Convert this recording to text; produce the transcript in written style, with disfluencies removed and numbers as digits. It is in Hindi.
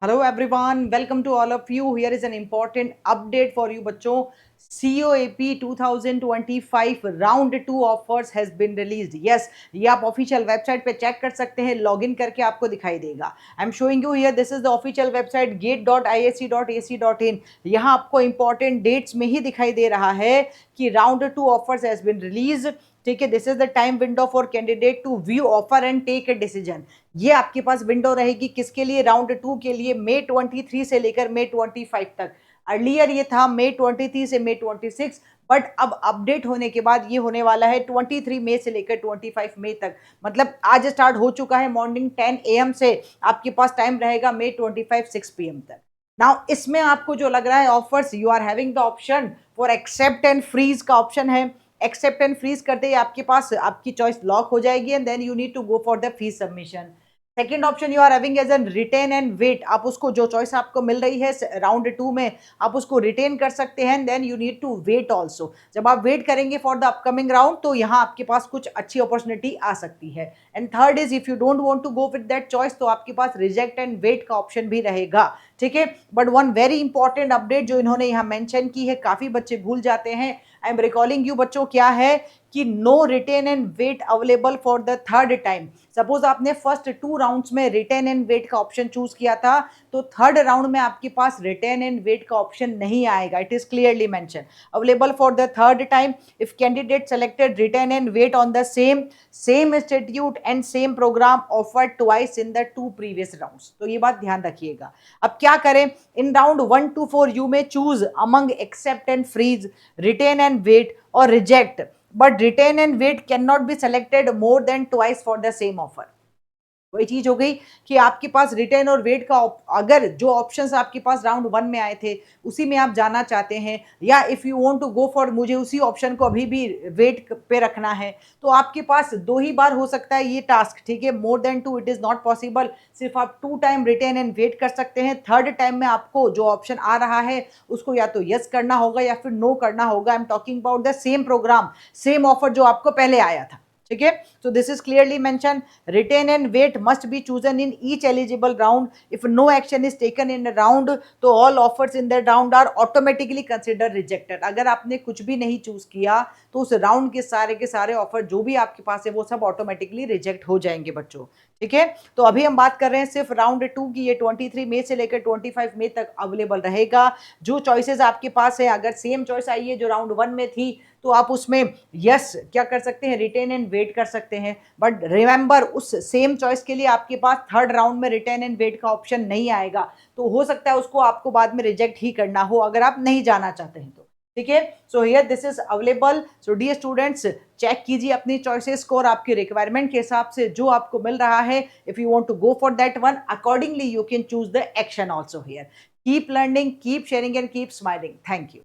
Hello everyone, welcome to all of you. Here is an important update for you बच्चों. COAP 2025 round 2 offers has been released. Yes, ये आप ऑफिशियल वेबसाइट पे चेक कर सकते हैं. लॉगिन करके आपको दिखाई देगा. I am showing you here. This is the official website gate.isc.ac.in. यहाँ आपको इंपॉर्टेंट डेट्स में ही दिखाई दे रहा है कि round 2 offers has been release. ठीक है, this is the time window for candidate to view offer and take a decision. ये आपके पास विंडो रहेगी किसके लिए? राउंड 2 के लिए. मई 23 से लेकर मई 25 तक. अर्लियर ये था मई 23 से मई 26, बट अब अपडेट होने के बाद ये होने वाला है 23 मई से लेकर 25 मई तक. मतलब आज स्टार्ट हो चुका है. मॉर्निंग 10 AM से आपके पास टाइम रहेगा मई 25 6 PM तक. नाउ इसमें आपको जो लग रहा है offers, you are having the option for accept and freeze का ऑप्शन है. एक्सेप्ट एंड फ्रीज करते ही आपके पास आपकी चॉइस लॉक हो जाएगी and then you need to go for the fees submission. Second option you are having as an retain and wait. आप उसको जो चॉइस आपको मिल रही है राउंड 2 में आप उसको रिटेन कर सकते हैं. Then you need to wait also. जब आप वेट करेंगे फॉर द अपकमिंग राउंड तो यहाँ आपके पास कुछ अच्छी अपॉर्चुनिटी आ सकती है. And third is if you don't want to go with that choice तो आपके पास रिजेक्ट एंड वेट का ऑप्शन भी रहेगा. ठीक है, but one very important update जो इन्होंने यहाँ मेंशन की है, काफी बच्चे भूल जाते हैं. आई एम रिकॉलिंग यू बच्चों, क्या है कि no retain and wait available for the third time. Suppose आपने फर्स्ट 2 राउंड्स में रिटेन एंड वेट का ऑप्शन चूज किया था तो थर्ड राउंड में आपके पास रिटेन एंड वेट का ऑप्शन नहीं आएगा. It is clearly mention available for the third time if candidate selected retain and wait on the same institute and same programme offered twice in the 2 previous rounds. तो ये बात ध्यान रखिएगा. अब क्या करें? इन राउंड 1 to 4 यू में choose among accept and freeze, retain and wait और reject. But retain and wait cannot be selected more than twice for the same offer. वही चीज हो गई कि आपके पास रिटेन और वेट का अगर जो ऑप्शंस आपके पास राउंड 1 में आए थे उसी में आप जाना चाहते हैं, या if you want to go for मुझे उसी ऑप्शन को अभी भी वेट पे रखना है, तो आपके पास 2 ही बार हो सकता है ये टास्क. ठीक है, more than 2 it is not possible. सिर्फ आप 2 टाइम रिटेन एंड वेट कर सकते हैं. थर्ड टाइम में आपको जो ऑप्शन आ रहा है उसको या तो यस करना होगा या फिर नो करना होगा. I am talking about the same programme, same offer जो आपको पहले आया था. ठीक है, so this is clearly mentioned. Retain and wait must be chosen in each eligible round. If no action is taken in a round, तो all offers in that round are automatically considered rejected. अगर आपने कुछ भी नहीं चूज किया तो उस राउंड के सारे ऑफर जो भी आपके पास है वो सब ऑटोमेटिकली रिजेक्ट हो जाएंगे बच्चों. ठीक है, तो अभी हम बात कर रहे हैं सिर्फ राउंड 2 की. ये 23 मई से लेकर 25 मई तक अवेलेबल रहेगा. जो चॉइसेस आपके पास है, अगर सेम चॉइस आई है जो राउंड 1 में थी तो आप उसमें यस क्या कर सकते हैं, रिटेन एंड वेट कर सकते हैं. बट रिमेंबर उस सेम चॉइस के लिए आपके पास थर्ड राउंड में रिटेन एंड वेट का ऑप्शन नहीं आएगा. तो हो सकता है उसको आपको बाद में रिजेक्ट ही करना हो अगर आप नहीं जाना चाहते हैं तो. ठीक है, so here this is available. So dear students, check कीजिए अपनी चॉइसेस को और आपकी रिक्वायरमेंट के हिसाब से जो आपको मिल रहा है. If you want to go for that one accordingly you can choose the action also here. Keep learning, keep sharing and keep smiling. Thank you.